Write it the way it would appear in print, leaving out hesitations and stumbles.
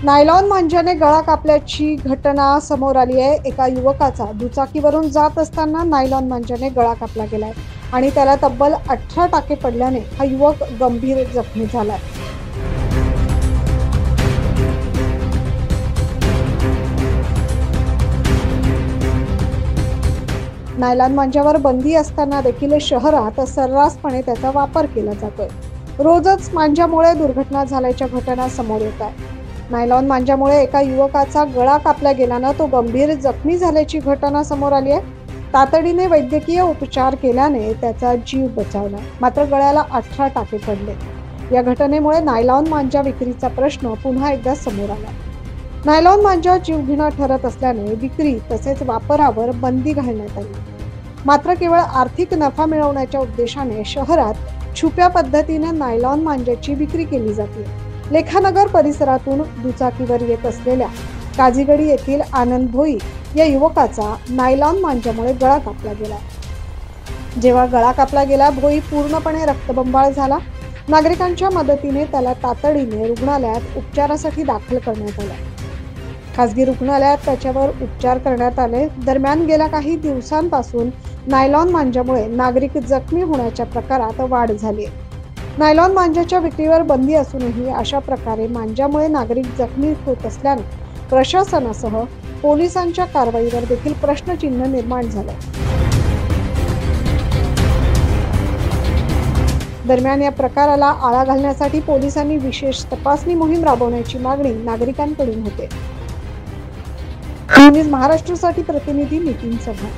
Nylon मांजाने गळा कापल्याची घटना समोर आली आहे। एका युवकाचा दुचाकीवरून जात असताना नायलॉन मांजाने गळा कापला गेलाय आणि त्याला तब्बल 18 टाके पडल्याने हा युवक गंभीर जखमी झालाय। नायलॉन मांजावर बंदी असताना देखील शहरात सर्रासपणे त्याचा वापर केला जातोय। रोजच मांजामुळे दुर्घटना झाल्याच्या घटना समोर येत आहेत। नायलॉन मांजामुळे एका युवकाचा गळा कापला गेल्यानं तो गंभीर जखमी झाल्याची घटना समोर आली आहे। तातडीने वैद्यकीय उपचार केल्याने त्याचा जीव बचावला, मात्र गळ्याला 18 टाके पडले। या घटनेमुळे नायलॉन मांजा विक्रीचा प्रश्न पुन्हा एकदा समोर आला। नायलॉन मांजा जीवघेणा ठरत असल्याने विक्री तसेच वापरावर बंदी घालण्यात आली। मात्र केवळ आर्थिक नफा मिळवण्याच्या उद्देशाने शहरात छुप्या पद्धतीने नायलॉन मांजाची विक्री केली जाते। लेखानगर परिसरातून दुचाकीवर येत असलेल्या काझीगडी येथील आनंद भोई या युवकाचा नायलॉन मांजामुळे गळा कापला गेला। जेव्हा गळा कापला गेला, भोई पूर्णपणे रक्तबंबाळ झाला। नागरिकांच्या मदतीने त्याला तातडीने रुग्णालयात उपचारासाठी दाखल करण्यात आले। खासगी रुग्णालयात त्याच्यावर उपचार करण्यात आले। दरम्यान गेल्या काही दिवसांपासून नायलॉन मांजामुळे नागरिक जखमी होण्याच्या प्रकारात वाढ झाली आहे। नायलॉन मांजाच्या विक्रीवर बंदी असूनही अशा प्रकारे मांजामुळे नागरिक जखमी होत असल्याने प्रशासनासह पोलिसांच्या कारवाईवर देखील प्रश्नचिन्ह निर्माण झाले। दरम्यान या प्रकाराला आळा घालण्यासाठी पोलिसांनी विशेष तपासणी मोहीम राबवण्याची मागणी नागरिकांकडून होते। महाराष्ट्रासाठी प्रतिनिधी नितीन चव्हाण।